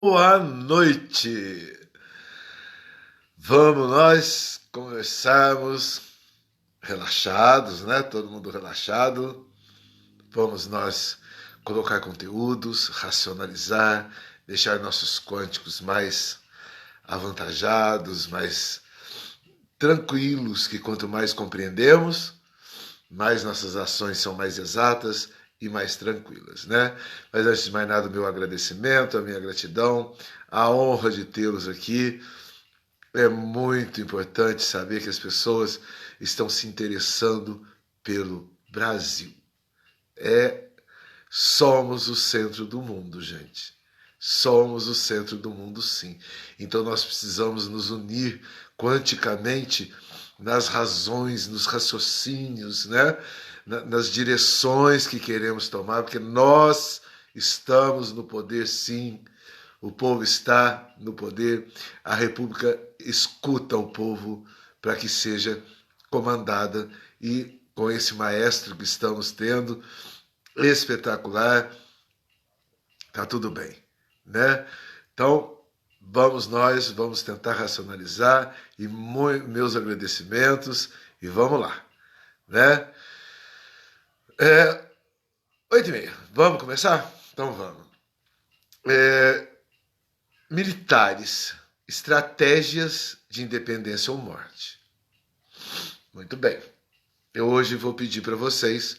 Boa noite. Vamos nós conversarmos relaxados, né? Todo mundo relaxado. Vamos nós colocar conteúdos, racionalizar, deixar nossos quânticos mais avantajados, mais tranquilos, que quanto mais compreendemos, mais nossas ações são mais exatas e mais tranquilas, né? Mas antes de mais nada, o meu agradecimento, a minha gratidão, a honra de tê-los aqui. É muito importante saber que as pessoas estão se interessando pelo Brasil. Somos o centro do mundo, gente. Somos o centro do mundo, sim. Então nós precisamos nos unir quanticamente nas razões, nos raciocínios, né? Nas direções que queremos tomar, porque nós estamos no poder, sim. O povo está no poder, a República escuta o povo para que seja comandada, e com esse maestro que estamos tendo, espetacular, tá tudo bem, né? Então, vamos tentar racionalizar, e meus agradecimentos, e vamos lá, né? 8h30, vamos começar? Então vamos. Militares, estratégias de independência ou morte. Muito bem. Eu hoje vou pedir para vocês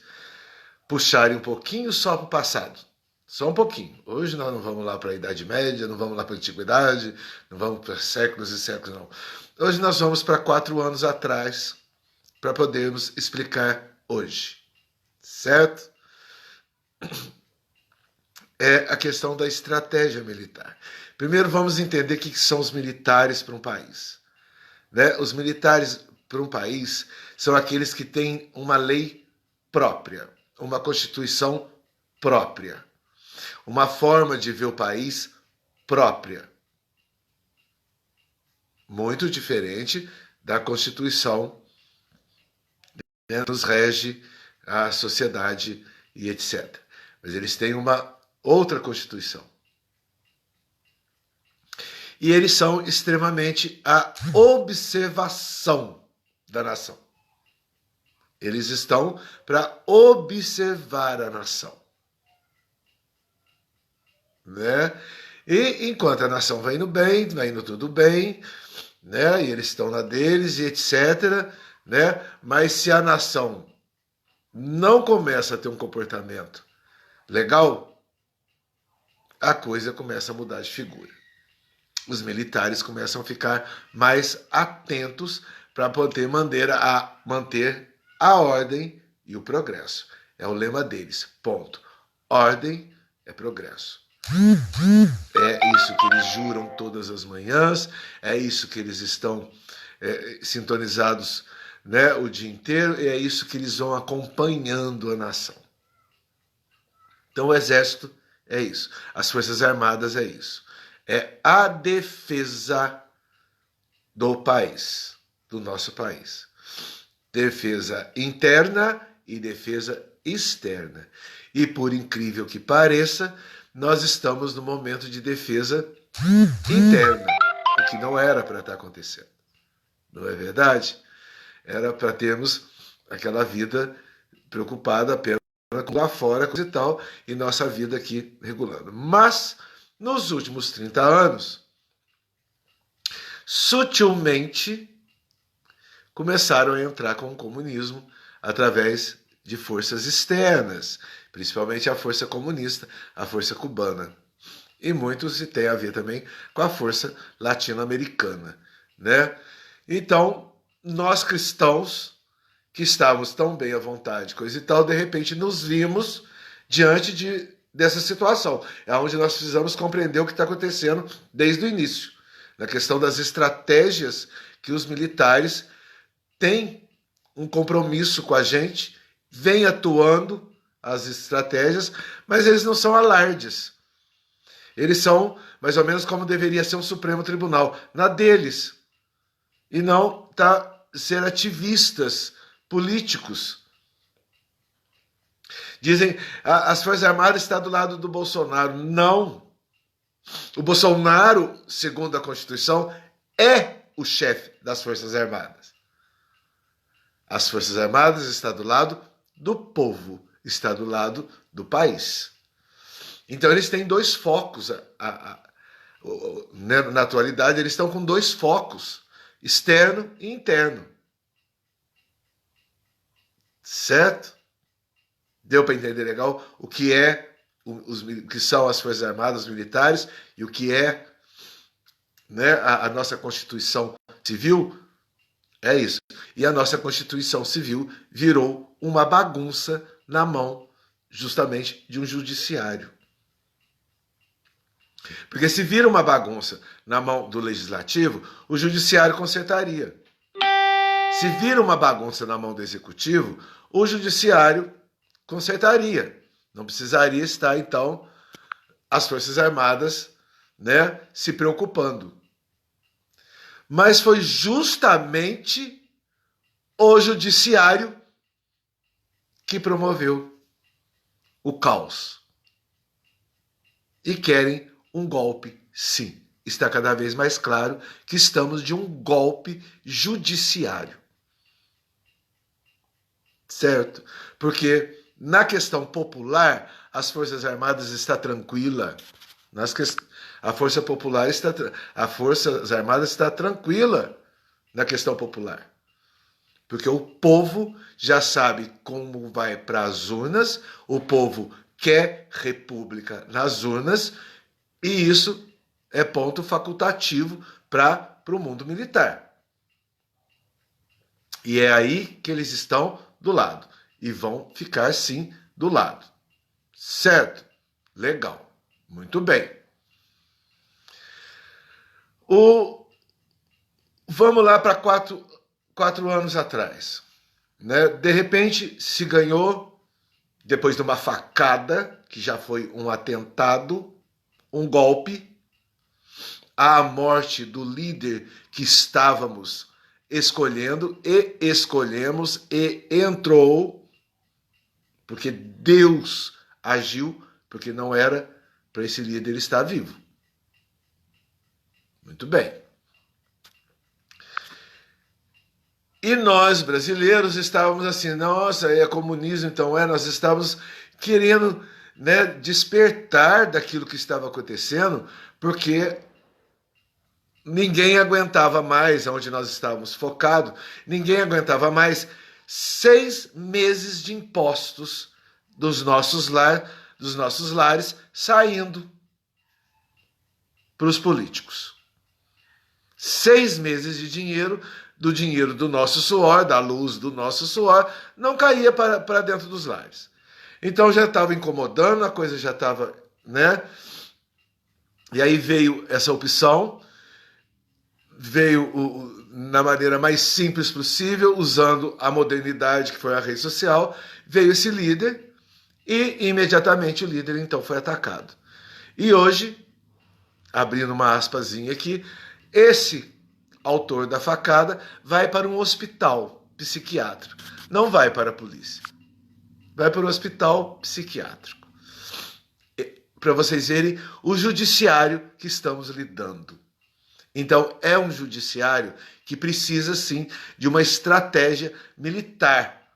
puxarem um pouquinho só para o passado. Só um pouquinho. Hoje nós não vamos lá para a Idade Média, não vamos lá para a Antiguidade, não vamos para séculos e séculos, não. Hoje nós vamos para 4 anos atrás, para podermos explicar hoje. Certo? É a questão da estratégia militar. Primeiro vamos entender o que são os militares para um país. Né? Os militares para um país são aqueles que têm uma lei própria, uma constituição própria, uma forma de ver o país própria. Muito diferente da Constituição que nos rege a sociedade e etc. Mas eles têm uma outra Constituição. E eles são extremamente a observação da nação. Eles estão para observar a nação. Né? E enquanto a nação vai indo bem, vai indo tudo bem, né? E eles estão na deles e etc. Né? Mas se a nação não começa a ter um comportamento legal, a coisa começa a mudar de figura. Os militares começam a ficar mais atentos para poder manter a ordem e o progresso. É o lema deles, ponto. Ordem é progresso. É isso que eles juram todas as manhãs, é isso que eles estão sintonizados, né, o dia inteiro, e é isso que eles vão acompanhando a nação. Então o exército é isso, as forças armadas é isso. É a defesa do país, do nosso país. Defesa interna e defesa externa. E por incrível que pareça, nós estamos no momento de defesa interna, o que não era para estar acontecendo. Não é verdade? Era para termos aquela vida preocupada apenas com lá fora, coisa e tal, e nossa vida aqui regulando. Mas, nos últimos 30 anos, sutilmente começaram a entrar com o comunismo através de forças externas, principalmente a força comunista, a força cubana. E muito se tem a ver também com a força latino-americana, né? Então, nós cristãos, que estávamos tão bem à vontade, coisa e tal, de repente nos vimos diante dessa situação. É onde nós precisamos compreender o que está acontecendo desde o início, na questão das estratégias que os militares têm um compromisso com a gente, vem atuando as estratégias, mas eles não são alardes. Eles são mais ou menos como deveria ser um Supremo Tribunal, na deles. E não ser ativistas políticos. Dizem, as Forças Armadas estão do lado do Bolsonaro. Não. O Bolsonaro, segundo a Constituição, é o chefe das Forças Armadas. As Forças Armadas estão do lado do povo, está do lado do país. Então eles têm dois focos. Na atualidade, eles estão com dois focos, externo e interno. Certo? Deu para entender legal o que que são as Forças Armadas, os militares, e o que é, né, a nossa Constituição Civil? É isso. E a nossa Constituição Civil virou uma bagunça na mão, justamente, de um judiciário. Porque se vira uma bagunça na mão do legislativo, o judiciário consertaria. Se vira uma bagunça na mão do executivo, o judiciário consertaria. Não precisaria estar, então, as Forças Armadas, né, se preocupando. Mas foi justamente o judiciário que promoveu o caos. E querem um golpe, sim. Está cada vez mais claro que estamos de um golpe judiciário. Certo? Porque na questão popular, as Forças Armadas estão tranquilas. A Força Popular as Forças Armadas está tranquila na questão popular. Porque o povo já sabe como vai para as urnas, o povo quer república nas urnas, e isso é ponto facultativo para o mundo militar. E é aí que eles estão do lado. E vão ficar, sim, do lado. Certo? Legal. Muito bem. Vamos lá para 4 anos atrás. Né? De repente, se ganhou, depois de uma facada, que já foi um atentado, um golpe, a morte do líder que estávamos escolhendo, e escolhemos, e entrou, porque Deus agiu, porque não era para esse líder estar vivo. Muito bem. E nós, brasileiros, estávamos assim, nossa, é comunismo, então nós estávamos querendo, né, despertar daquilo que estava acontecendo, porque ninguém aguentava mais onde nós estávamos focados, ninguém aguentava mais 6 meses de impostos dos nossos lares saindo para os políticos. 6 meses de dinheiro, do dinheiro do nosso suor, da luz do nosso suor, não caía para dentro dos lares. Então já estava incomodando, a coisa já estava, né? E aí veio essa opção, veio na maneira mais simples possível, usando a modernidade que foi a rede social, veio esse líder e imediatamente o líder então foi atacado. E hoje, abrindo uma aspazinha aqui, esse autor da facada vai para um hospital psiquiátrico, não vai para a polícia, vai para um hospital psiquiátrico. Para vocês verem o judiciário que estamos lidando. Então, é um judiciário que precisa, sim, de uma estratégia militar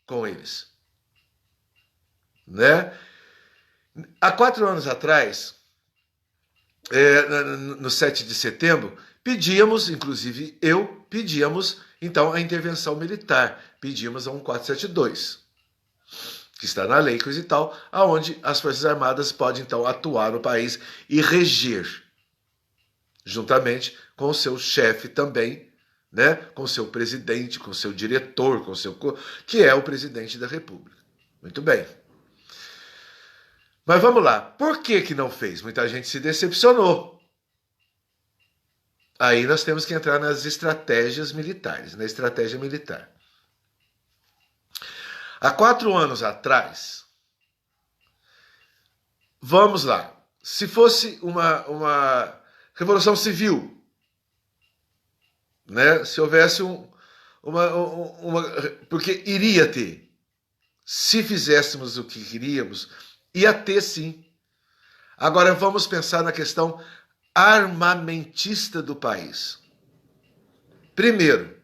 com eles. Né? Há 4 anos atrás, no 7 de setembro, pedíamos, inclusive pedíamos, então, a intervenção militar. Pedíamos a 1472, que está na lei, coisa e tal, aonde as Forças Armadas podem, então, atuar no país e reger, juntamente com o seu chefe também, né? Com o seu presidente, com o seu diretor, que é o presidente da República. Muito bem. Mas vamos lá. Por que não fez? Muita gente se decepcionou. Aí nós temos que entrar nas estratégias militares, na estratégia militar. Há 4 anos atrás, vamos lá, se fosse uma revolução civil, né? Se houvesse porque iria ter, se fizéssemos o que queríamos, ia ter sim Agora vamos pensar na questão armamentista do país. Primeiro,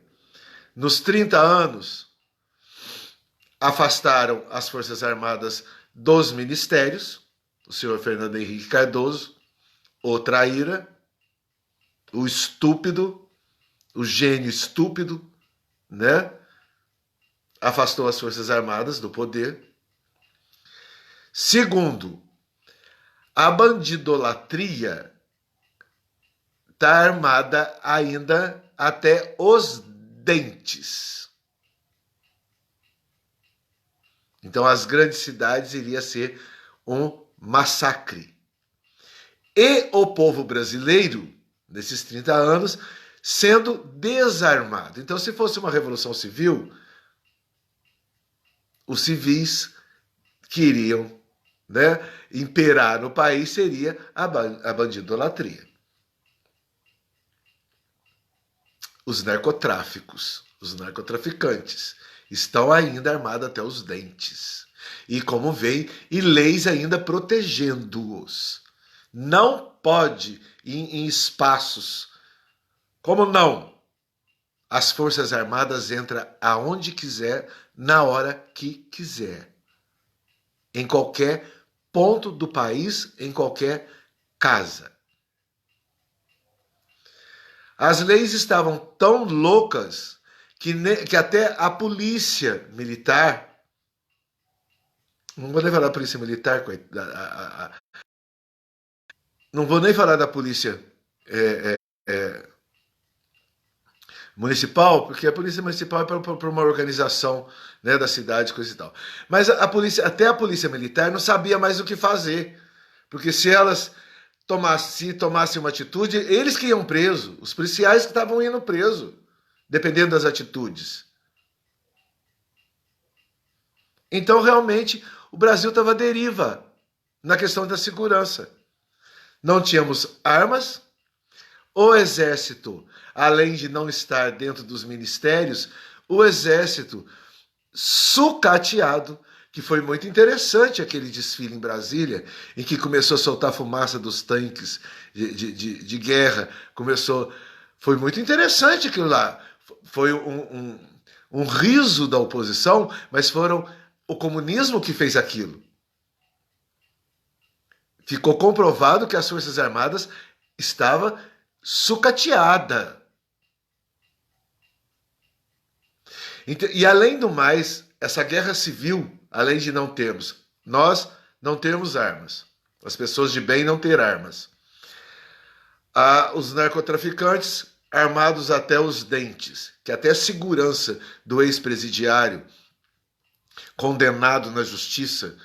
nos 30 anos, afastaram as Forças Armadas dos ministérios, o senhor Fernando Henrique Cardoso, o traíra, o estúpido, o gênio estúpido, né? Afastou as Forças Armadas do poder. Segundo, a bandidolatria está armada ainda até os dentes. Então, as grandes cidades iria ser um massacre. E o povo brasileiro, nesses 30 anos, sendo desarmado. Então, se fosse uma revolução civil, os civis que iriam, né, imperar no país seria a bandidolatria. Os narcotráficos, os narcotraficantes, estão ainda armados até os dentes. E como veem, e leis ainda protegendo-os. Não pode ir em espaços. Como não? As Forças Armadas entram aonde quiser, na hora que quiser. Em qualquer ponto do país, em qualquer casa. As leis estavam tão loucas que até a polícia militar, não vou nem falar da polícia militar, não vou nem falar da polícia municipal, porque a polícia municipal é para uma organização, né, da cidade, coisa e tal. Mas até a polícia militar não sabia mais o que fazer, porque se elas tomassem uma atitude, eles que iam preso, os policiais que estavam indo preso, dependendo das atitudes. Então, realmente, o Brasil estava à deriva na questão da segurança. Não tínhamos armas, o exército, além de não estar dentro dos ministérios, o exército sucateado, que foi muito interessante aquele desfile em Brasília, em que começou a soltar fumaça dos tanques de guerra, foi muito interessante aquilo lá. Foi um riso da oposição, mas foram o comunismo que fez aquilo. Ficou comprovado que as Forças Armadas estavam sucateadas. E além do mais, essa guerra civil, além de nós não termos armas. As pessoas de bem não ter armas. Os narcotraficantes armados até os dentes, que até a segurança do ex-presidiário condenado na justiça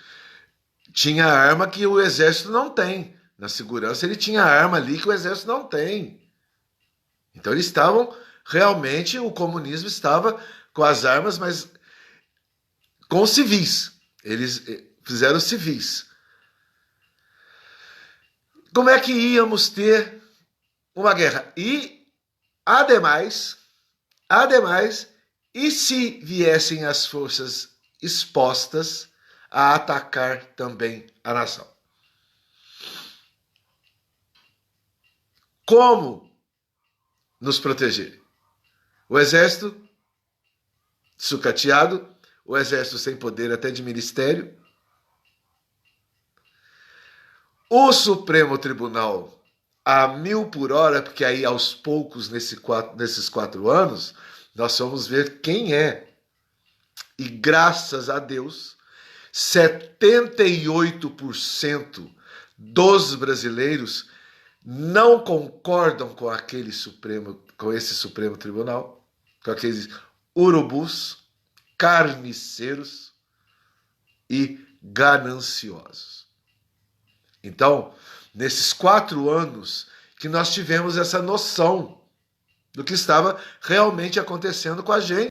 tinha arma que o exército não tem. Na segurança ele tinha arma ali que o exército não tem. Então eles estavam, realmente o comunismo estava com as armas, mas com os civis. Eles fizeram civis. Como é que íamos ter uma guerra? E, ademais, e se viessem as forças expostas a atacar também a nação? Como nos proteger? O exército sucateado, o exército sem poder até de ministério, o Tribunal a 1000 por hora, porque aí aos poucos, nesses 4 anos, nós vamos ver quem é. E graças a Deus, 78% dos brasileiros não concordam com esse Supremo Tribunal, com aqueles urubus, carniceiros e gananciosos. Então, nesses 4 anos que nós tivemos essa noção do que estava realmente acontecendo com a gente.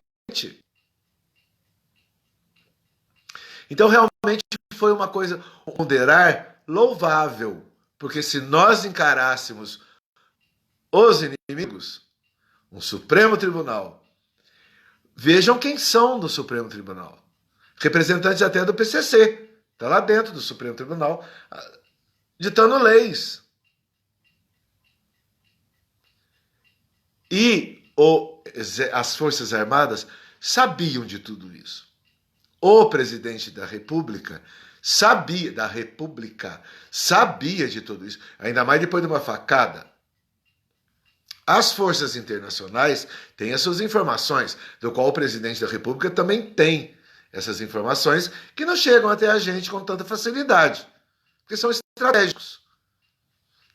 Então, realmente foi uma coisa, um ponderar louvável, porque se nós encarássemos os inimigos, um Supremo Tribunal, vejam quem são no Supremo Tribunal. Representantes até do PCC, está lá dentro do Supremo Tribunal. ditando leis. E as Forças Armadas sabiam de tudo isso. O presidente da República sabia de tudo isso, ainda mais depois de uma facada. As forças internacionais têm as suas informações, do qual o presidente da República também tem essas informações, que não chegam até a gente com tanta facilidade, porque são estratégicos.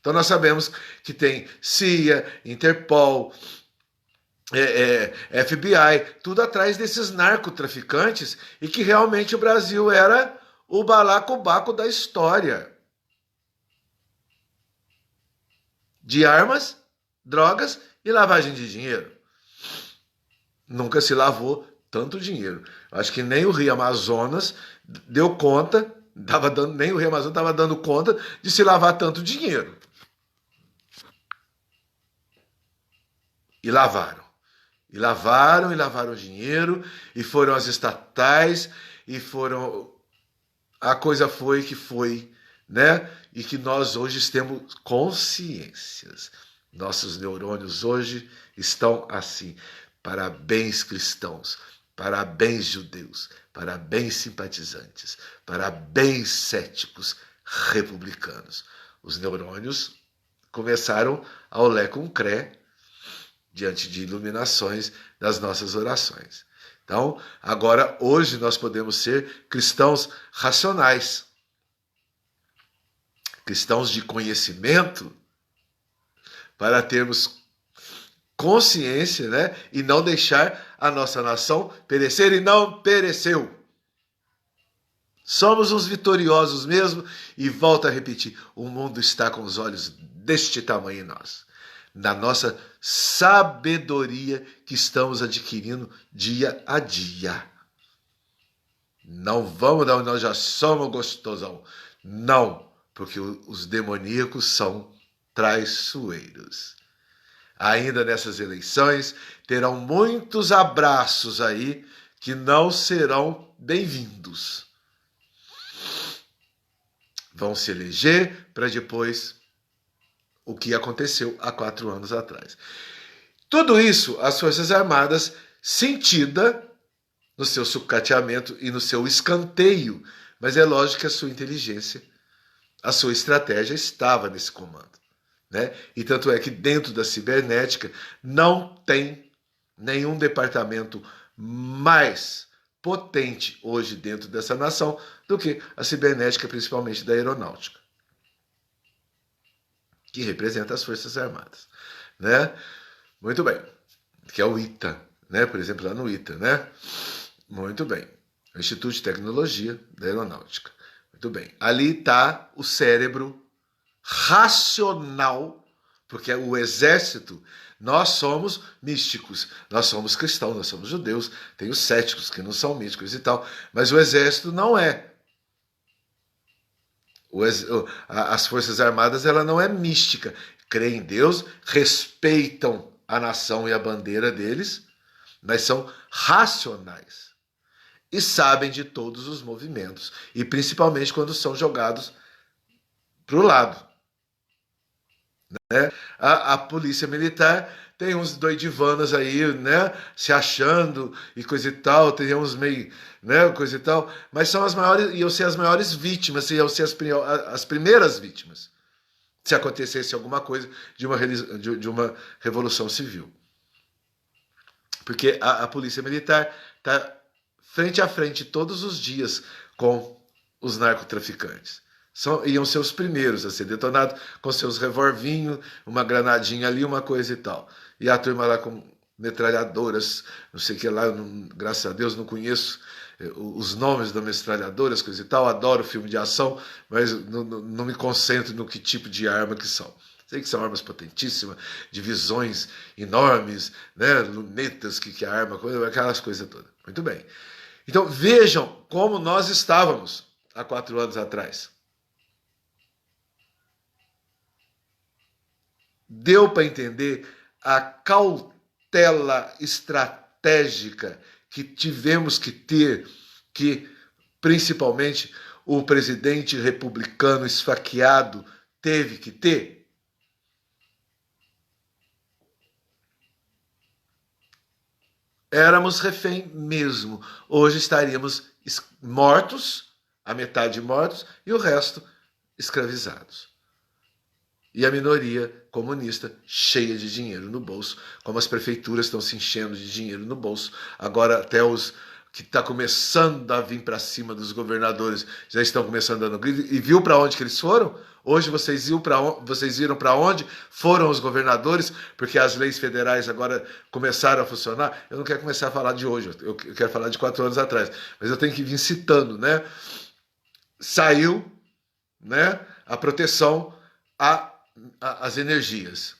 Então nós sabemos que tem CIA, Interpol, FBI, tudo atrás desses narcotraficantes, e que realmente o Brasil era o balacobaco da história. De armas, drogas e lavagem de dinheiro. Nunca se lavou tanto dinheiro. Acho que nem o Rio Amazonas deu conta, nem o Rio Amazonas estava dando conta de se lavar tanto dinheiro. E lavaram. E lavaram dinheiro, e foram as estatais, e foram... A coisa foi que foi, né? E que nós hoje temos consciências. Nossos neurônios hoje estão assim. Parabéns, cristãos. Parabéns, judeus. Parabéns, simpatizantes. Parabéns, céticos republicanos. Os neurônios começaram ao lé com cré diante de iluminações das nossas orações. Então, agora, hoje, nós podemos ser cristãos racionais. Cristãos de conhecimento, para termos consciência, né? E não deixar a nossa nação perecer, e não pereceu. Somos uns vitoriosos mesmo, e volto a repetir, o mundo está com os olhos deste tamanho em nós. Na nossa sabedoria que estamos adquirindo dia a dia. Não vamos dar, nós já somos gostosão. Não, porque os demoníacos são traiçoeiros. Ainda nessas eleições, terão muitos abraços aí que não serão bem-vindos. Vão se eleger para depois o que aconteceu há 4 anos atrás. Tudo isso, as Forças Armadas, sentida no seu sucateamento e no seu escanteio, mas é lógico que a sua inteligência, a sua estratégia estava nesse comando, né? E tanto é que dentro da cibernética não tem nenhum departamento mais potente hoje dentro dessa nação do que a cibernética, principalmente da aeronáutica, que representa as Forças Armadas, né? Muito bem. Que é o ITA, né? Por exemplo, lá no ITA, né? Muito bem. O Instituto de Tecnologia da Aeronáutica. Muito bem. Ali está o cérebro racional, porque o exército, nós somos místicos, nós somos cristãos, nós somos judeus, tem os céticos que não são místicos e tal, mas o exército não é. As Forças Armadas, ela não é mística, crê em Deus, respeitam a nação e a bandeira deles, mas são racionais e sabem de todos os movimentos, e principalmente quando são jogados para o lado, né? A polícia militar tem uns doidivanas aí, né, se achando e coisa e tal, tem uns meio, né, coisa e tal, mas são as maiores, iam ser as maiores vítimas, iam ser as primeiras vítimas, se acontecesse alguma coisa de uma revolução civil. Porque a polícia militar está frente a frente todos os dias com os narcotraficantes. Iam ser os primeiros a ser detonados com seus revolvinhos, uma granadinha ali, uma coisa e tal. E a turma lá com metralhadoras, não sei o que lá, graças a Deus não conheço os nomes das metralhadoras, coisa e tal, adoro filme de ação, mas não me concentro no que tipo de arma que são. Sei que são armas potentíssimas, divisões enormes, né, lunetas, que a arma, aquelas coisas todas. Muito bem. Então vejam como nós estávamos há 4 anos atrás. Deu para entender a cautela estratégica que tivemos que ter, que principalmente o presidente republicano esfaqueado teve que ter? Éramos refém mesmo. Hoje estaríamos mortos, a metade mortos, e o resto escravizados. E a minoria comunista cheia de dinheiro no bolso, como as prefeituras estão se enchendo de dinheiro no bolso. Agora até os que está começando a vir para cima dos governadores já estão começando a dar no grito. E viu para onde que eles foram? Hoje vocês viram para onde foram os governadores, porque as leis federais agora começaram a funcionar. Eu não quero começar a falar de hoje, eu quero falar de 4 anos atrás, mas eu tenho que vir citando, né? Saiu, né, a proteção às energias.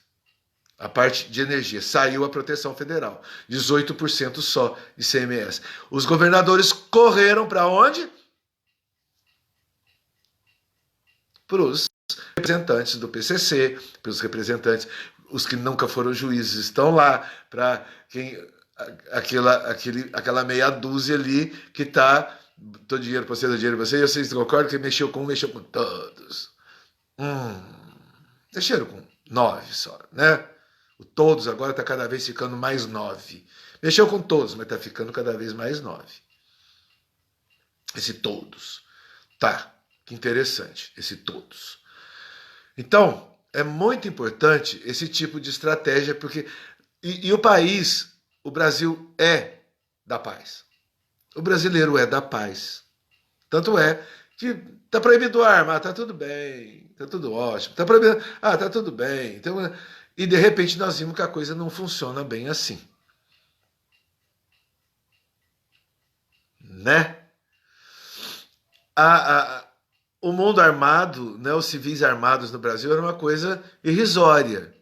A parte de energia, saiu a proteção federal, 18% só de ICMS. Os governadores correram para onde? Para os representantes do PCC, para os representantes, os que nunca foram juízes estão lá, para quem aquela meia dúzia ali que está, dou dinheiro para você, dou dinheiro para você, e vocês concordam que mexeu com todos. Mexeram com 9 só, né? O todos agora está cada vez ficando mais 9. Mexeu com todos, mas está ficando cada vez mais 9. Esse todos. Tá, que interessante, esse todos. Então, é muito importante esse tipo de estratégia, porque... E o país, o Brasil é da paz. O brasileiro é da paz. Tanto é que tá proibido arma, tá tudo bem, tá tudo ótimo. Tá proibido, tá tudo bem. Então... E de repente nós vimos que a coisa não funciona bem assim. Né? O mundo armado, né, os civis armados no Brasil era uma coisa irrisória.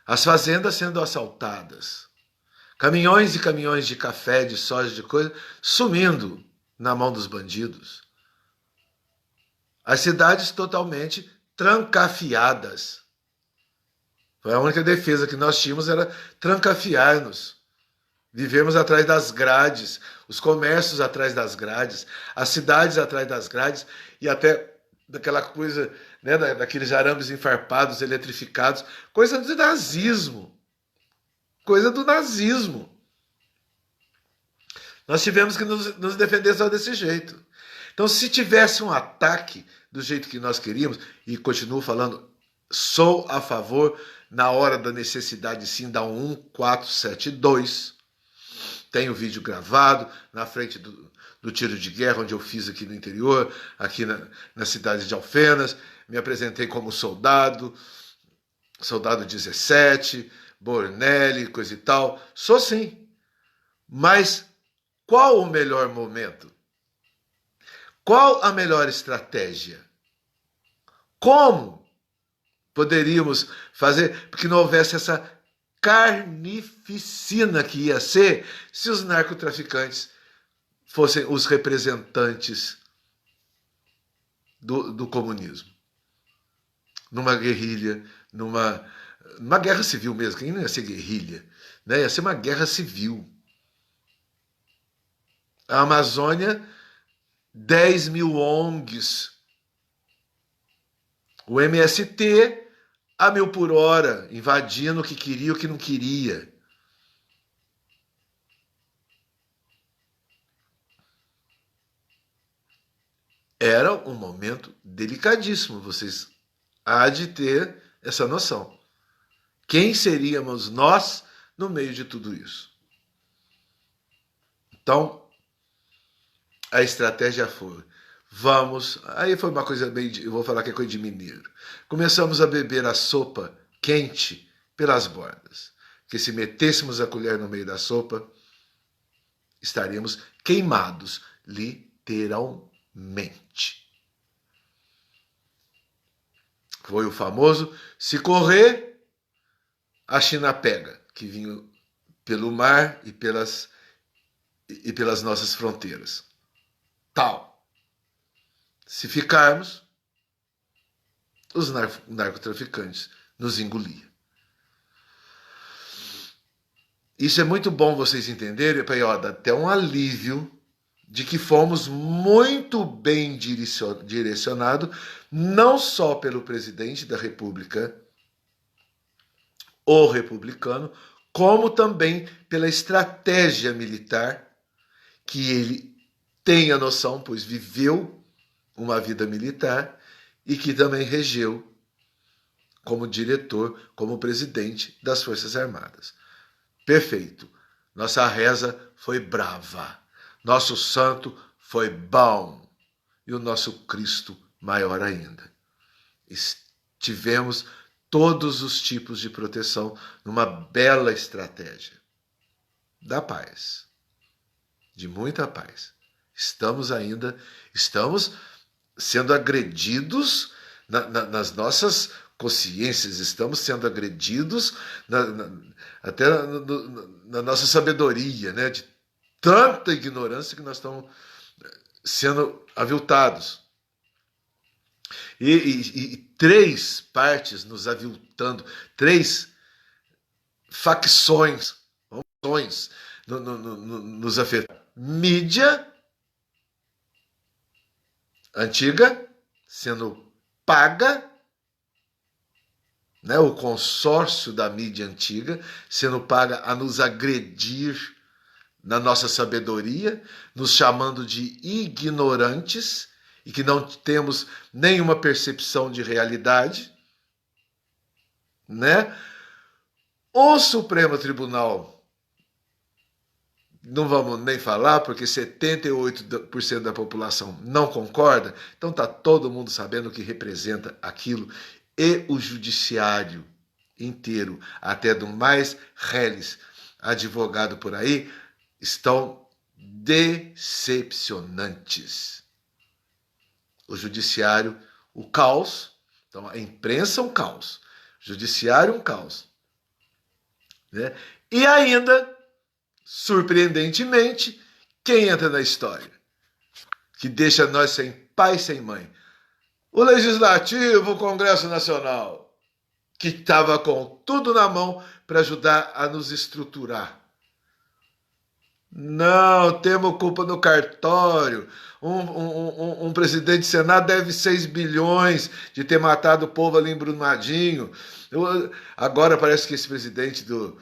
As fazendas sendo assaltadas. Caminhões e caminhões de café, de soja, de coisa, sumindo na mão dos bandidos. As cidades totalmente trancafiadas. A única defesa que nós tínhamos era trancafiar-nos. Vivemos atrás das grades, os comércios atrás das grades, as cidades atrás das grades e até daquela coisa, né, daqueles arames enfarpados, eletrificados, coisa do nazismo. Coisa do nazismo. Nós tivemos que nos defender só desse jeito. Então, se tivesse um ataque do jeito que nós queríamos, e continuo falando, sou a favor, na hora da necessidade, sim, da 1472. Tenho o vídeo gravado na frente do tiro de guerra, onde eu fiz aqui no interior, aqui na cidade de Alfenas. Me apresentei como soldado 17, Bornelli, coisa e tal. Sou sim. Mas qual o melhor momento? Qual a melhor estratégia? Como poderíamos fazer porque não houvesse essa carnificina que ia ser se os narcotraficantes fossem os representantes do comunismo? Numa guerrilha, numa guerra civil mesmo, que não ia ser guerrilha, né? Ia ser uma guerra civil. A Amazônia, 10 mil ONGs. O MST a 1000 por hora, invadindo o que queria e o que não queria. Era um momento delicadíssimo, vocês há de ter essa noção. Quem seríamos nós no meio de tudo isso? Então, a estratégia foi... Aí foi uma coisa bem, eu vou falar que é coisa de mineiro. Começamos a beber a sopa quente pelas bordas. Porque se metêssemos a colher no meio da sopa, estaríamos queimados, literalmente. Foi o famoso, se correr, a China pega, que vinha pelo mar e pelas nossas fronteiras. Tal. Se ficarmos, os narcotraficantes nos engoliam. Isso é muito bom vocês entenderem, dá até um alívio de que fomos muito bem direcionados, não só pelo presidente da República, o republicano, como também pela estratégia militar, que ele tem a noção, pois viveu uma vida militar e que também regeu como diretor, como presidente das Forças Armadas. Perfeito. Nossa reza foi brava. Nosso santo foi bom. E o nosso Cristo maior ainda. Tivemos todos os tipos de proteção numa bela estratégia da paz. De muita paz. Estamos sendo agredidos nas nossas consciências, estamos sendo agredidos até na nossa sabedoria, né? De tanta ignorância que nós estamos sendo aviltados. E três partes nos aviltando, três facções nos afetam. Mídia antiga sendo paga, né, o consórcio da mídia antiga sendo paga a nos agredir na nossa sabedoria, nos chamando de ignorantes e que não temos nenhuma percepção de realidade, né? O Supremo Tribunal, não vamos nem falar, porque 78% da população não concorda, então está todo mundo sabendo o que representa aquilo, e o judiciário inteiro, até do mais reles advogado por aí, estão decepcionantes. O judiciário, o caos, então a imprensa um caos, o judiciário um caos, né? E ainda, surpreendentemente, quem entra na história? Que deixa nós sem pai, sem mãe? O Legislativo, o Congresso Nacional, que estava com tudo na mão para ajudar a nos estruturar. Não, temos culpa no cartório. Um presidente de Senado deve 6 bilhões de ter matado o povo ali em Brumadinho. Agora parece que esse presidente do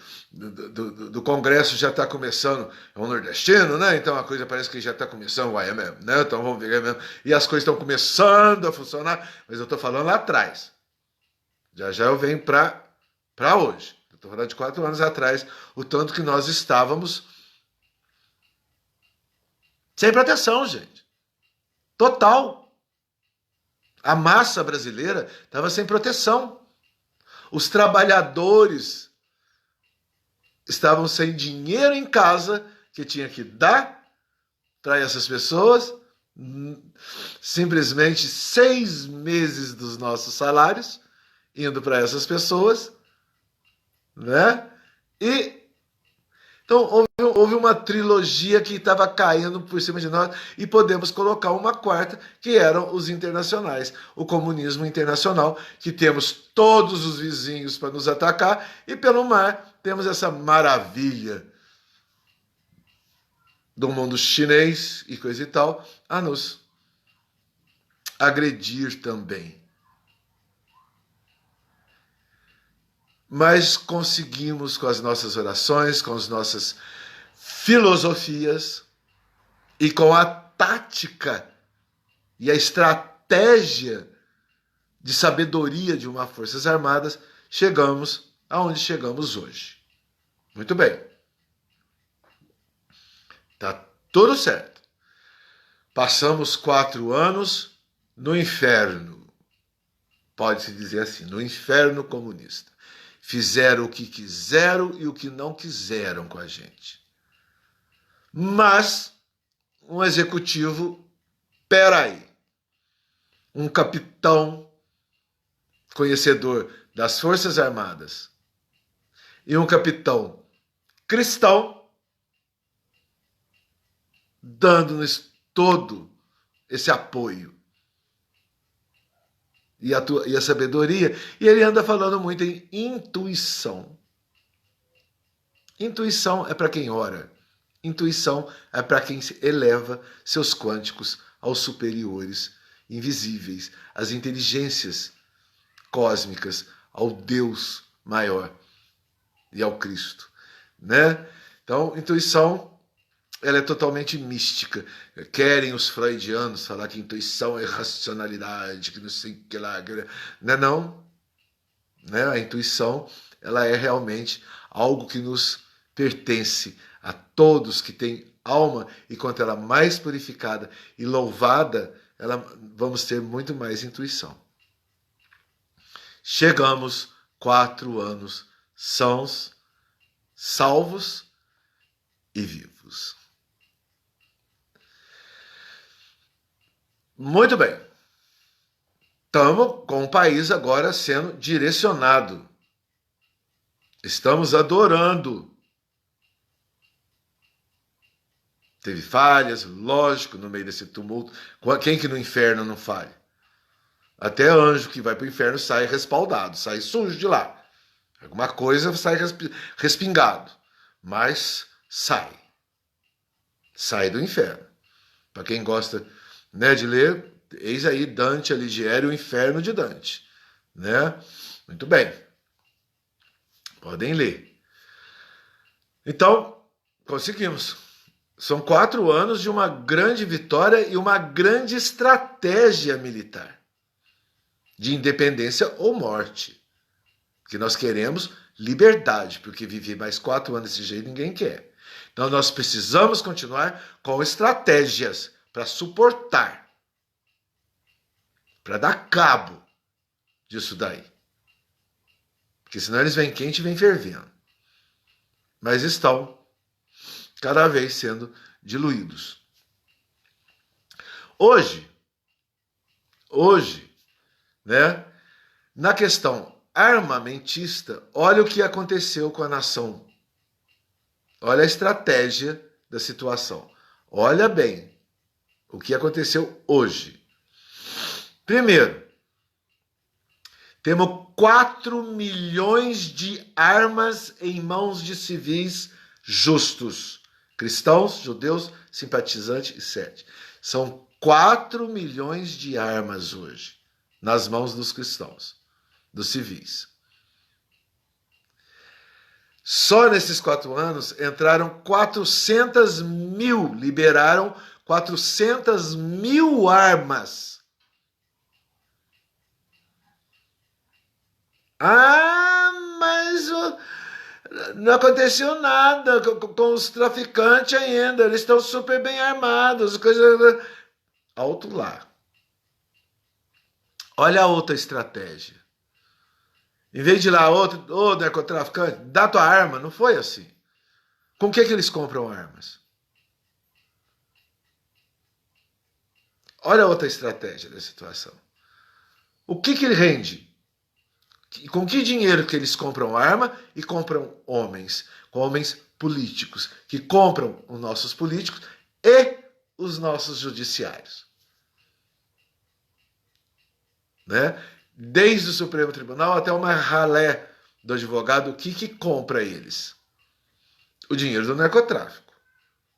Congresso já está começando, é um nordestino, né? Então a coisa parece que já está começando, uai, é mesmo, né? Então vamos ver, é mesmo. E as coisas estão começando a funcionar, mas eu estou falando lá atrás. Já eu venho para hoje. Eu estou falando de 4 anos atrás, o tanto que nós estávamos sem proteção, gente. Total. A massa brasileira estava sem proteção. Os trabalhadores estavam sem dinheiro em casa que tinha que dar para essas pessoas. Simplesmente 6 meses dos nossos salários indo para essas pessoas, né? Então houve uma trilogia que estava caindo por cima de nós e podemos colocar uma quarta, que eram os internacionais, o comunismo internacional, que temos todos os vizinhos para nos atacar e pelo mar temos essa maravilha do mundo chinês e coisa e tal a nos agredir também. Mas conseguimos, com as nossas orações, com as nossas filosofias e com a tática e a estratégia de sabedoria de uma Forças Armadas, chegamos aonde chegamos hoje. Muito bem. Tá tudo certo. Passamos 4 anos no inferno. Pode-se dizer assim, no inferno comunista. Fizeram o que quiseram e o que não quiseram com a gente. Mas um executivo, peraí, um capitão conhecedor das Forças Armadas e um capitão cristão, dando-nos todo esse apoio e a sabedoria, e ele anda falando muito em intuição. Intuição é para quem ora. Intuição é para quem eleva seus quânticos aos superiores, invisíveis, às inteligências cósmicas, ao Deus maior e ao Cristo, né? Então, intuição, ela é totalmente mística. Querem os freudianos falar que intuição é racionalidade, que não sei o que lá, não é não, né? A intuição, ela é realmente algo que nos pertence a todos que têm alma, e quanto ela mais purificada e louvada, vamos ter muito mais intuição. Chegamos 4 anos sãos, salvos e vivos. Muito bem. Estamos com o país agora sendo direcionado. Estamos adorando. Teve falhas, lógico, no meio desse tumulto. Quem que no inferno não falha? Até anjo que vai para o inferno sai respaldado, sai sujo de lá. Alguma coisa sai respingado, mas sai. Sai do inferno. Para quem gosta, né, de ler, eis aí Dante Alighieri, o Inferno de Dante. Né? Muito bem. Podem ler. Então, conseguimos. São 4 anos de uma grande vitória e uma grande estratégia militar de independência ou morte. Porque nós queremos liberdade, porque viver mais 4 anos desse jeito ninguém quer. Então nós precisamos continuar com estratégias para suportar, para dar cabo disso daí. Porque senão eles vêm quente e vêm fervendo. Mas estão cada vez sendo diluídos. Hoje, né, na questão armamentista, olha o que aconteceu com a nação. Olha a estratégia da situação. Olha bem o que aconteceu hoje. Primeiro, temos 4 milhões de armas em mãos de civis justos. Cristãos, judeus, simpatizantes e sete. São 4 milhões de armas hoje nas mãos dos cristãos, dos civis. Só nesses 4 anos entraram 400 mil, liberaram 400 mil armas. Mas não aconteceu nada com os traficantes ainda, eles estão super bem armados. Alto lá. Olha a outra estratégia. Em vez de ir lá, ô narcotraficante, dá tua arma, não foi assim. Com que eles compram armas? Olha a outra estratégia da situação. O que ele rende? Com que dinheiro que eles compram arma e compram homens? Com homens políticos, que compram os nossos políticos e os nossos judiciários. Né? Desde o Supremo Tribunal até uma ralé do advogado, o que compra eles? O dinheiro do narcotráfico.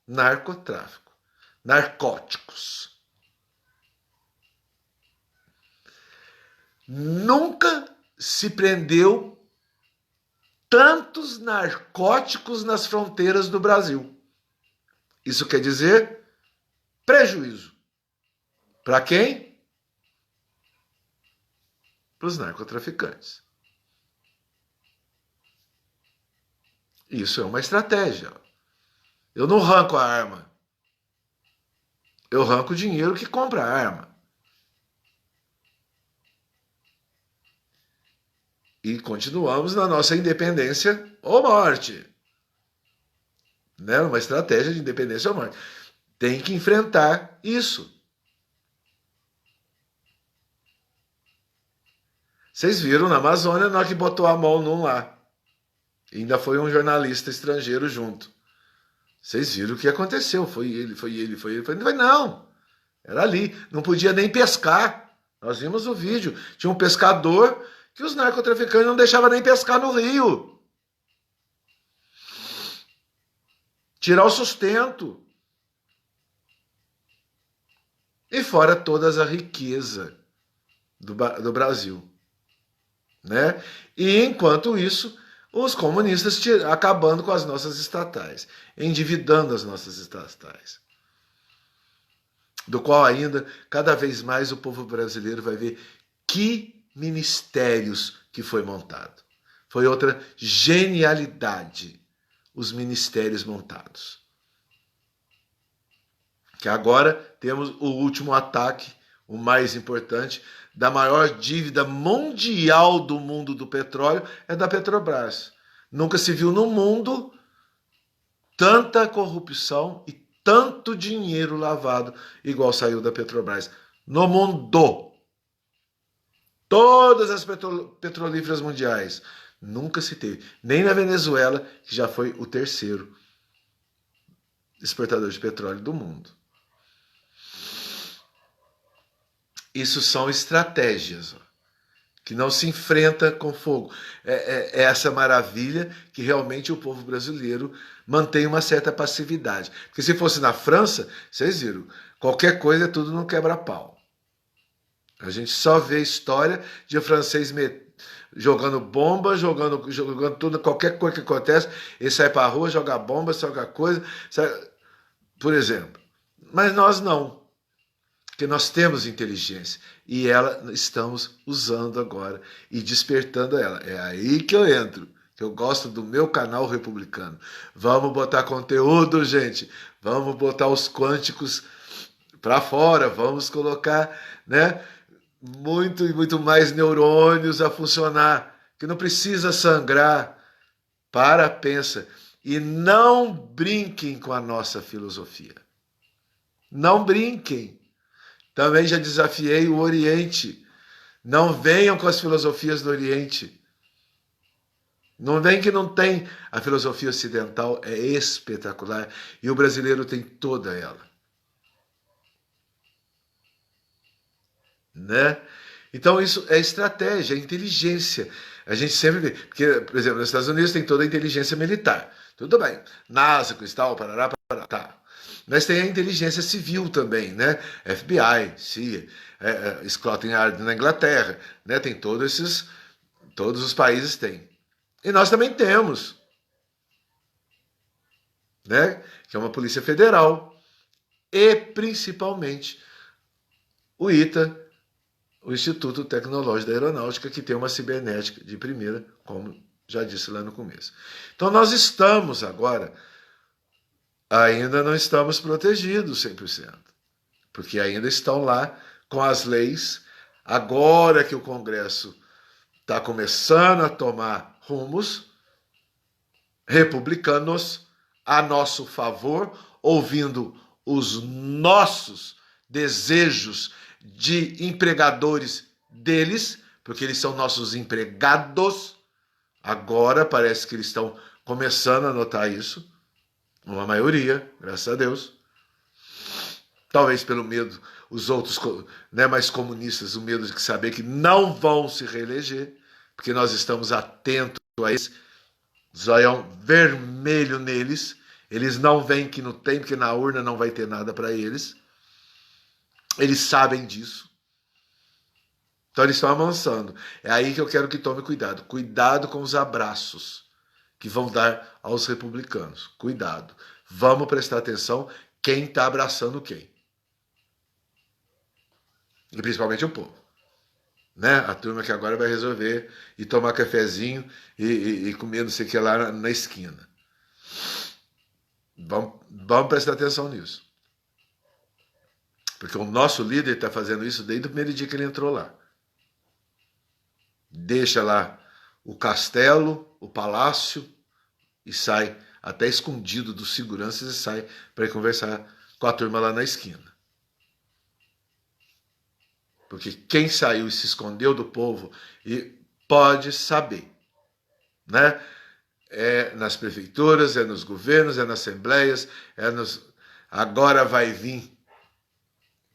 Narcóticos. Nunca se prendeu tantos narcóticos nas fronteiras do Brasil. Isso quer dizer prejuízo. Para quem? Para os narcotraficantes. Isso é uma estratégia. Eu não arranco a arma. Eu arranco o dinheiro que compra a arma. E continuamos na nossa independência ou morte. Né? Uma estratégia de independência ou morte. Tem que enfrentar isso. Vocês viram na Amazônia, na hora que botou a mão num lá. E ainda foi um jornalista estrangeiro junto. Vocês viram o que aconteceu. Foi ele. Não, era ali. Não podia nem pescar. Nós vimos o vídeo. Tinha um pescador que os narcotraficantes não deixavam nem pescar no rio. tirar o sustento. E fora toda a riqueza do Brasil, né? E enquanto isso, os comunistas acabando com as nossas estatais, endividando as nossas estatais, do qual ainda, cada vez mais, o povo brasileiro vai ver que ministérios que foi montado. Foi outra genialidade, os ministérios montados. Que agora temos o último ataque, o mais importante, da maior dívida mundial do mundo do petróleo, é da Petrobras. Nunca se viu no mundo tanta corrupção e tanto dinheiro lavado igual saiu da Petrobras. No mundo. Todas as petrolíferas mundiais. Nunca se teve. Nem na Venezuela, que já foi o terceiro exportador de petróleo do mundo. Isso são estratégias, que não se enfrenta com fogo. É essa maravilha que realmente o povo brasileiro mantém uma certa passividade. Porque se fosse na França, vocês viram, qualquer coisa é tudo no quebra-pau. A gente só vê história de francês jogando bomba, jogando tudo, qualquer coisa que acontece, ele sai para a rua, joga bomba, joga coisa, por exemplo. Mas nós não. Porque nós temos inteligência e ela estamos usando agora e despertando ela. É aí que eu entro, que eu gosto do meu canal republicano. Vamos botar conteúdo, gente. Vamos botar os quânticos para fora. Vamos colocar, né, muito e muito mais neurônios a funcionar. Que não precisa sangrar. Para, pensa. E não brinquem com a nossa filosofia. Não brinquem. Também já desafiei o Oriente. Não venham com as filosofias do Oriente. Não vem que não tem. A filosofia ocidental é espetacular e o brasileiro tem toda ela. Né? Então isso é estratégia, é inteligência. A gente sempre vê. Porque, por exemplo, nos Estados Unidos tem toda a inteligência militar. Tudo bem. NASA, cristal, parará, parará, tá. Mas tem a inteligência civil também, né? FBI, CIA, Scotland Yard na Inglaterra, né? Tem todos os países têm. E nós também temos, né? Que é uma polícia federal e principalmente o ITA, o Instituto Tecnológico da Aeronáutica, que tem uma cibernética de primeira, como já disse lá no começo. Então nós estamos agora ainda não estamos protegidos 100%, porque ainda estão lá com as leis. Agora que o Congresso está começando a tomar rumos republicanos a nosso favor, ouvindo os nossos desejos de empregadores deles, porque eles são nossos empregados. Agora parece que eles estão começando a notar isso. Uma maioria, graças a Deus. Talvez pelo medo, os outros, né, mais comunistas, o medo de saber que não vão se reeleger, porque nós estamos atentos a eles, zoião vermelho neles, eles não veem que não tem, porque na urna não vai ter nada para eles. Eles sabem disso. Então eles estão amansando. É aí que eu quero que tome cuidado. Cuidado com os abraços que vão dar aos republicanos. Cuidado. Vamos prestar atenção quem está abraçando quem. E principalmente o povo. Né? A turma que agora vai resolver e tomar cafezinho e comer não sei o que lá na esquina. Vamos prestar atenção nisso. Porque o nosso líder está fazendo isso desde o primeiro dia que ele entrou lá. Deixa lá o castelo, o palácio, e sai, até escondido dos seguranças, e sai para conversar com a turma lá na esquina. Porque quem saiu e se escondeu do povo e pode saber, né? É nas prefeituras, é nos governos, é nas assembleias, agora vai vir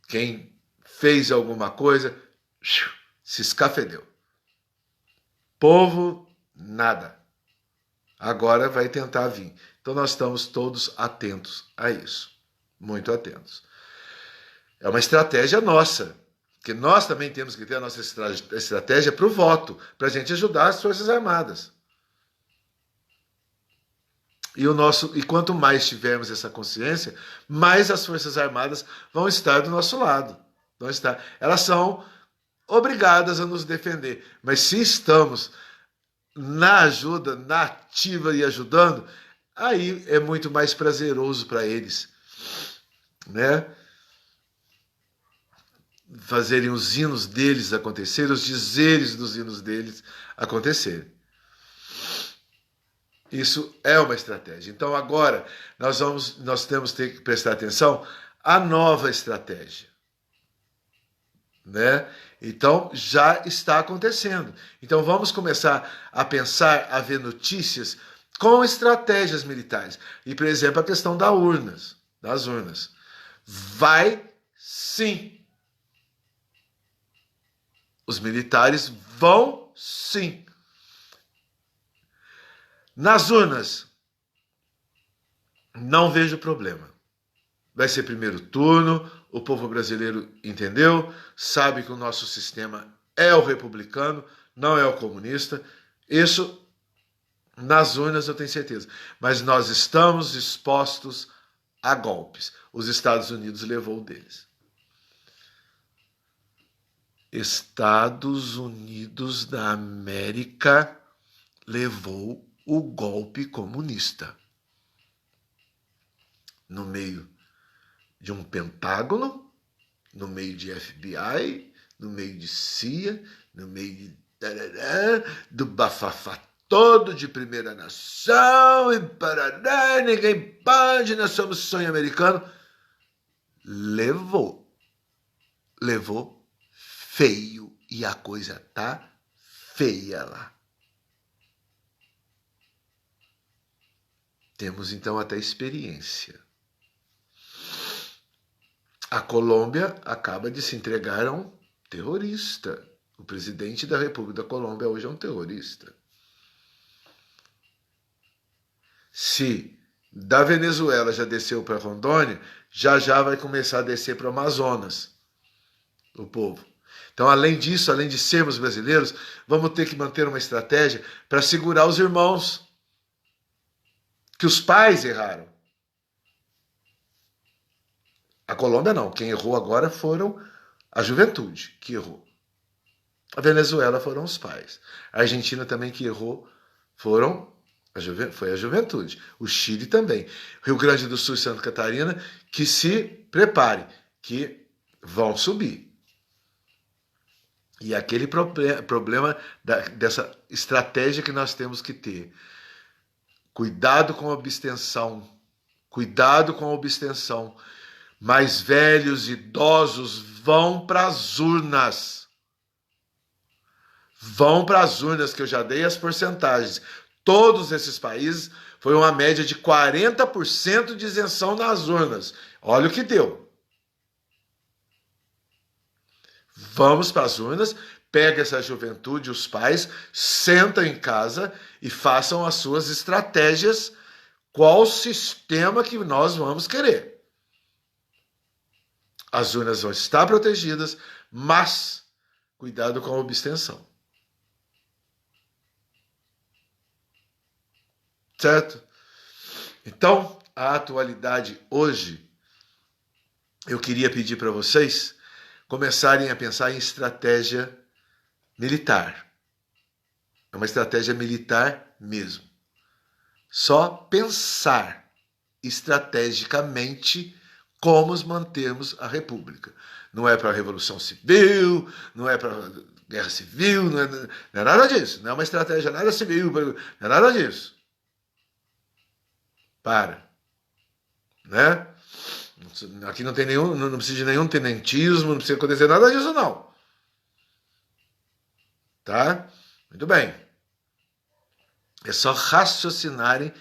quem fez alguma coisa, se escafedeu. Povo, nada. Agora vai tentar vir. Então nós estamos todos atentos a isso, muito atentos. É uma estratégia nossa, que nós também temos que ter a nossa estratégia para o voto, para a gente ajudar as Forças Armadas. E quanto mais tivermos essa consciência, mais as Forças Armadas vão estar do nosso lado. Elas são obrigadas a nos defender. Mas se estamos na ajuda, na ativa e ajudando, aí é muito mais prazeroso para eles, né? Fazerem os hinos deles acontecerem, os dizeres dos hinos deles acontecerem. Isso é uma estratégia. Então agora nós temos que prestar atenção à nova estratégia, né? Então já está acontecendo. Então vamos começar a pensar, a ver notícias com estratégias militares. E, por exemplo, a questão das urnas. Vai sim. Os militares vão sim. Nas urnas, não vejo problema. Vai ser primeiro turno, o povo brasileiro entendeu, sabe que o nosso sistema é o republicano, não é o comunista. Isso, nas urnas, eu tenho certeza. Mas nós estamos expostos a golpes. Os Estados Unidos levou deles. Estados Unidos da América levou o golpe comunista. No meio de um Pentágono, no meio de FBI, no meio de CIA, no meio de do bafafá todo de primeira nação, e parará, ninguém pode, nós somos sonho americano. Levou feio, e a coisa tá feia lá. Temos então até experiência. A Colômbia acaba de se entregar a um terrorista. O presidente da República da Colômbia hoje é um terrorista. Se da Venezuela já desceu para Rondônia, já vai começar a descer para o Amazonas, o povo. Então, além disso, além de sermos brasileiros, vamos ter que manter uma estratégia para segurar os irmãos, que os pais erraram. A Colômbia não, quem errou agora foram a juventude que errou. A Venezuela foram os pais. A Argentina também que errou foi a juventude. O Chile também. Rio Grande do Sul e Santa Catarina que se prepare, que vão subir. E aquele problema dessa estratégia que nós temos que ter. Cuidado com a abstenção. Cuidado com a abstenção. Mais velhos, idosos, vão para as urnas. Vão para as urnas, que eu já dei as porcentagens. Todos esses países foi uma média de 40% de isenção nas urnas. Olha o que deu. Vamos para as urnas, pega essa juventude, os pais, sentam em casa e façam as suas estratégias. Qual sistema que nós vamos querer? As urnas vão estar protegidas, mas cuidado com a abstenção. Certo? Então, a atualidade hoje, eu queria pedir para vocês começarem a pensar em estratégia militar. É uma estratégia militar mesmo. Só pensar estrategicamente como mantermos a República. Não é para a Revolução Civil, não é para a Guerra Civil, não é nada disso. Não é uma estratégia nada civil, não é nada disso. Né? Aqui não precisa de nenhum tenentismo, não precisa acontecer nada disso, não. Tá? Muito bem. É só raciocinarem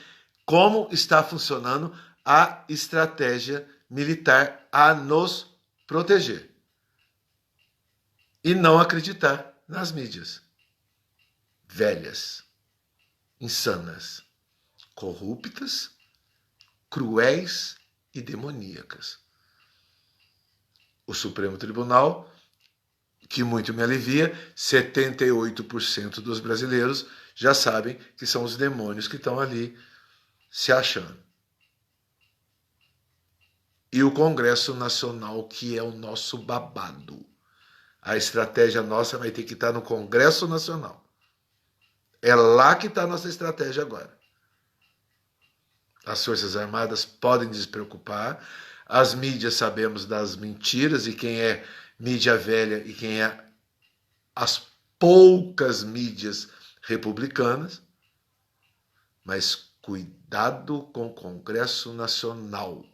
como está funcionando a estratégia militar a nos proteger. E não acreditar nas mídias. Velhas, insanas, corruptas, cruéis e demoníacas. O Supremo Tribunal, que muito me alivia, 78% dos brasileiros já sabem que são os demônios que estão ali se achando. E o Congresso Nacional, que é o nosso babado. A estratégia nossa vai ter que estar no Congresso Nacional. É lá que está a nossa estratégia agora. As Forças Armadas podem despreocupar. As mídias sabemos das mentiras e quem é mídia velha e quem é as poucas mídias republicanas. Mas cuidado com o Congresso Nacional.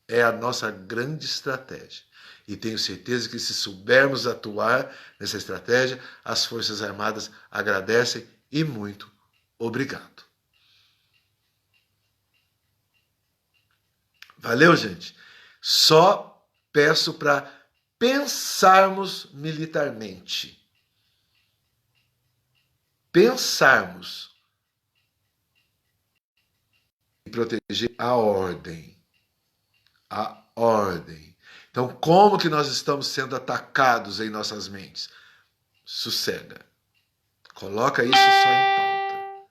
É a nossa grande estratégia. E tenho certeza que se soubermos atuar nessa estratégia, as Forças Armadas agradecem e muito obrigado. Valeu, gente? Só peço para pensarmos militarmente. Pensarmos e proteger a ordem. A ordem. Então, como que nós estamos sendo atacados em nossas mentes? Sossega. Coloca isso só em pauta.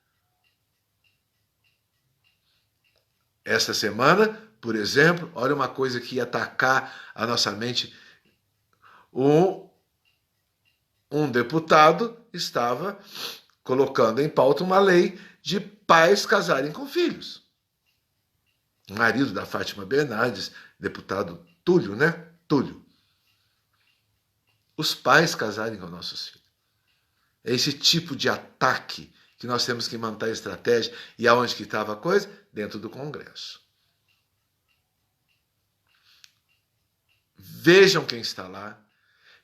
Esta semana, por exemplo, olha uma coisa que ia atacar a nossa mente. Um deputado estava colocando em pauta uma lei de pais casarem com filhos. O marido da Fátima Bernardes, deputado Túlio, né? Túlio. Os pais casarem com nossos filhos. É esse tipo de ataque que nós temos que manter a estratégia. E aonde que estava a coisa? Dentro do Congresso. Vejam quem está lá.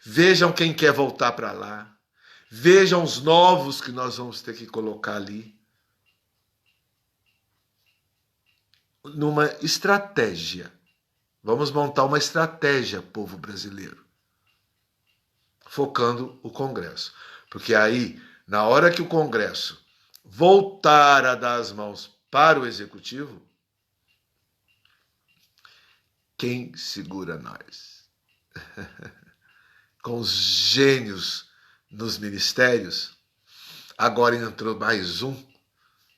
Vejam quem quer voltar para lá. Vejam os novos que nós vamos ter que colocar ali. Numa estratégia. Vamos montar uma estratégia, povo brasileiro. Focando o Congresso. Porque aí, na hora que o Congresso voltar a dar as mãos para o Executivo, quem segura nós? Com os gênios nos ministérios, agora entrou mais um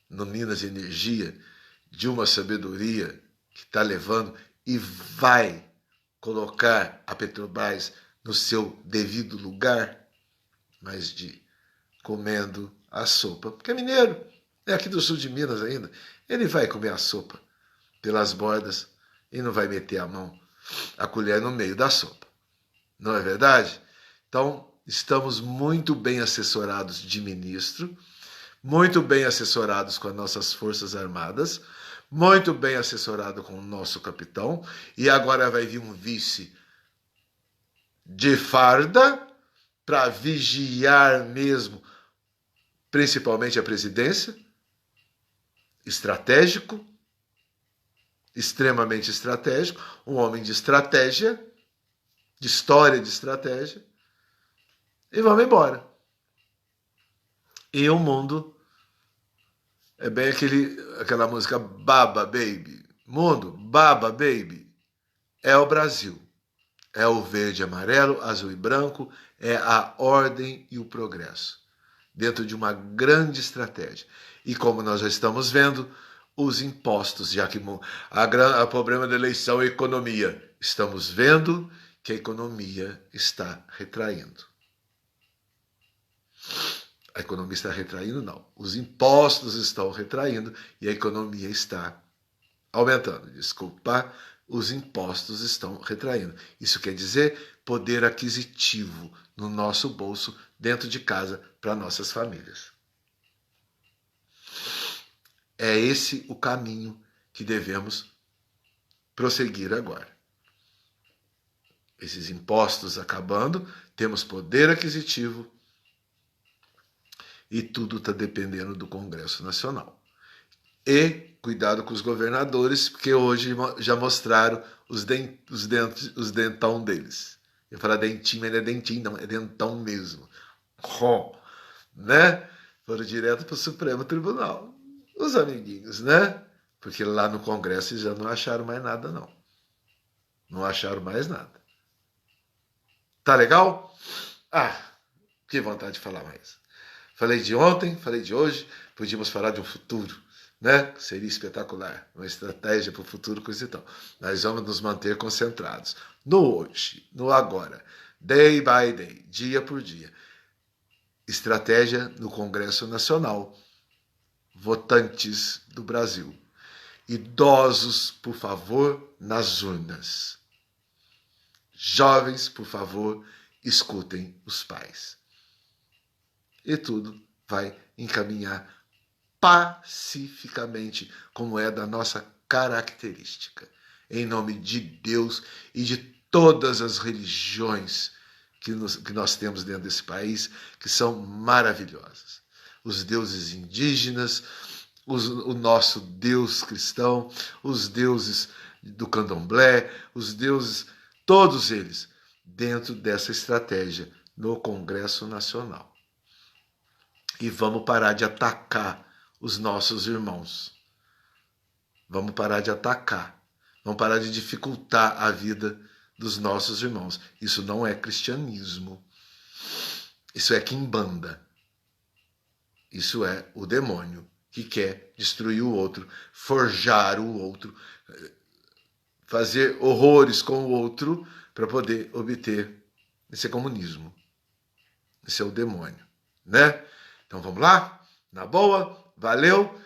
no Minas e Energia, de uma sabedoria que está levando e vai colocar a Petrobras no seu devido lugar, mas de comendo a sopa. Porque é mineiro, é aqui do sul de Minas ainda. Ele vai comer a sopa pelas bordas e não vai meter a mão, a colher no meio da sopa. Não é verdade? Então, estamos muito bem assessorados de ministro, muito bem assessorados com as nossas Forças Armadas, muito bem assessorado com o nosso capitão, e agora vai vir um vice de farda para vigiar mesmo, principalmente a presidência, estratégico, extremamente estratégico, um homem de estratégia, de história de estratégia, e vamos embora. E o mundo é bem aquela música Baba Baby. Mundo, Baba Baby, é o Brasil. É o verde, amarelo, azul e branco, é a ordem e o progresso. Dentro de uma grande estratégia. E como nós já estamos vendo, os impostos, já que o problema da eleição é a economia. Estamos vendo que a economia está retraindo. A economia está retraindo, não. Os impostos estão retraindo e a economia está aumentando. Desculpa, os impostos estão retraindo. Isso quer dizer poder aquisitivo no nosso bolso, dentro de casa, para nossas famílias. É esse o caminho que devemos prosseguir agora. Esses impostos acabando, temos poder aquisitivo, e tudo está dependendo do Congresso Nacional. E cuidado com os governadores, porque hoje já mostraram os dentão deles. Eu falo dentinho, mas não é dentinho, não, é dentão mesmo. Né? Foram direto para o Supremo Tribunal. Os amiguinhos, né? Porque lá no Congresso eles já não acharam mais nada, não. Não acharam mais nada. Tá legal? Ah, que vontade de falar mais. Falei de ontem, falei de hoje, podíamos falar de um futuro, né? Seria espetacular, uma estratégia para o futuro, coisa e tal. Nós vamos nos manter concentrados no hoje, no agora, day by day, dia por dia. Estratégia no Congresso Nacional. Votantes do Brasil. Idosos, por favor, nas urnas. Jovens, por favor, escutem os pais. E tudo vai encaminhar pacificamente, como é da nossa característica. Em nome de Deus e de todas as religiões que nós temos dentro desse país, que são maravilhosas. Os deuses indígenas, o nosso Deus cristão, os deuses do candomblé, os deuses, todos eles, dentro dessa estratégia no Congresso Nacional. E vamos parar de atacar os nossos irmãos. Vamos parar de atacar. Vamos parar de dificultar a vida dos nossos irmãos. Isso não é cristianismo. Isso é quimbanda. Isso é o demônio que quer destruir o outro, forjar o outro, fazer horrores com o outro para poder obter esse comunismo. Esse é o demônio, né? Então vamos lá? Na boa, valeu.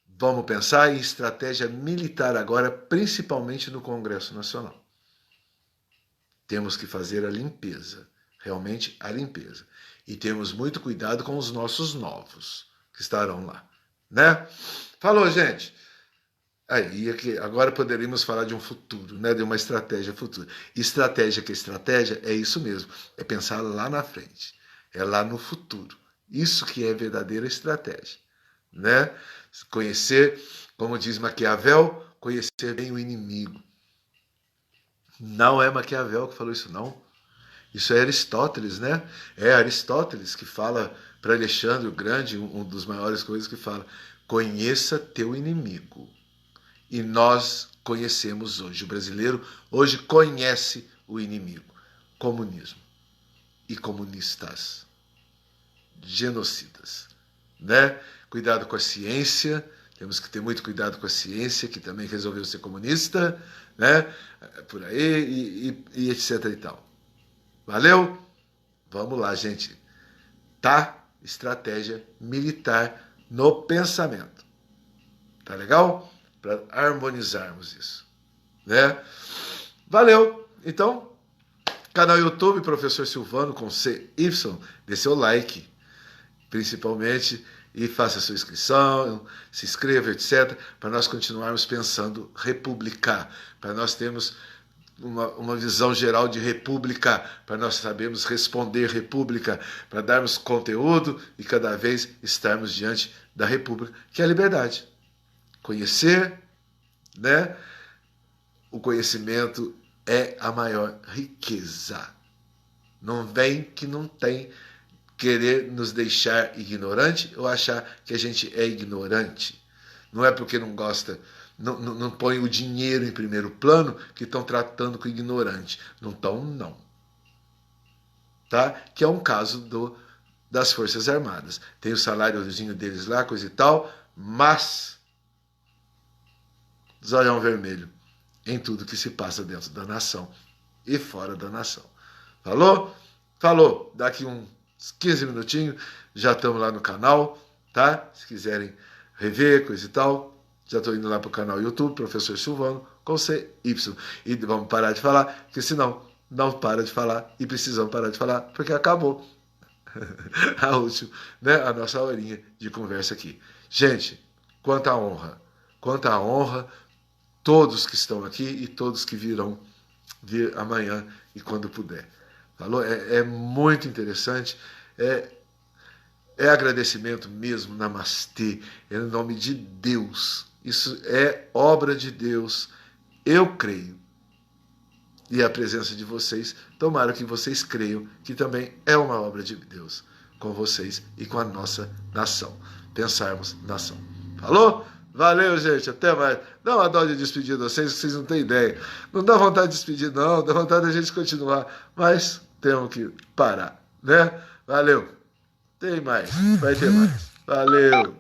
Vamos pensar em estratégia militar agora, principalmente no Congresso Nacional. Temos que fazer a limpeza, realmente a limpeza. E temos muito cuidado com os nossos novos que estarão lá, né? Falou, gente. Aí, agora poderíamos falar de um futuro, né? De uma estratégia futura. Estratégia que estratégia é isso mesmo, é pensar lá na frente, é lá no futuro. Isso que é verdadeira estratégia, né? Conhecer, como diz Maquiavel, conhecer bem o inimigo. Não é Maquiavel que falou isso, não. Isso é Aristóteles, né? É Aristóteles que fala para Alexandre o Grande, um dos maiores coisas que fala: conheça teu inimigo. E nós conhecemos hoje. O brasileiro hoje conhece o inimigo. Comunismo. E comunistas. Genocidas. Né? Cuidado com a ciência. Temos que ter muito cuidado com a ciência, que também resolveu ser comunista, né? Por aí, e etc e tal. Valeu? Vamos lá, gente. Tá? Estratégia militar no pensamento. Tá legal? Para harmonizarmos isso, né? Valeu! Então, canal YouTube Professor Silvano com CY, dê seu like, principalmente, e faça sua inscrição, se inscreva, etc., para nós continuarmos pensando república, para nós termos uma visão geral de república, para nós sabermos responder república, para darmos conteúdo e cada vez estarmos diante da república, que é a liberdade. Conhecer, né? O conhecimento é a maior riqueza. Não vem que não tem querer nos deixar ignorante ou achar que a gente é ignorante. Não é porque não gosta, não põe o dinheiro em primeiro plano que estão tratando com o ignorante. Não estão, não. Tá? Que é um caso das Forças Armadas. Tem o saláriozinho deles lá, coisa e tal, mas zoião vermelho em tudo que se passa dentro da nação e fora da nação. Falou? Falou. Daqui uns 15 minutinhos já estamos lá no canal, tá? Se quiserem rever, coisa e tal, já estou indo lá para o canal YouTube, Professor Silvano, com CY. E vamos parar de falar, porque senão não para de falar e precisamos parar de falar, porque acabou a última, né? A nossa horinha de conversa aqui. Gente, quanta honra, todos que estão aqui e todos que virão vir amanhã e quando puder. Falou? É muito interessante, é agradecimento mesmo, namastê, é em nome de Deus. Isso é obra de Deus, eu creio. E a presença de vocês, tomara que vocês creiam que também é uma obra de Deus com vocês e com a nossa nação. Pensarmos nação. Falou? Valeu, gente. Até mais. Dá uma dó de despedir de vocês, que vocês não têm ideia. Não dá vontade de despedir, não. Dá vontade da gente continuar. Mas temos que parar, né? Valeu. Tem mais. Vai ter mais. Valeu.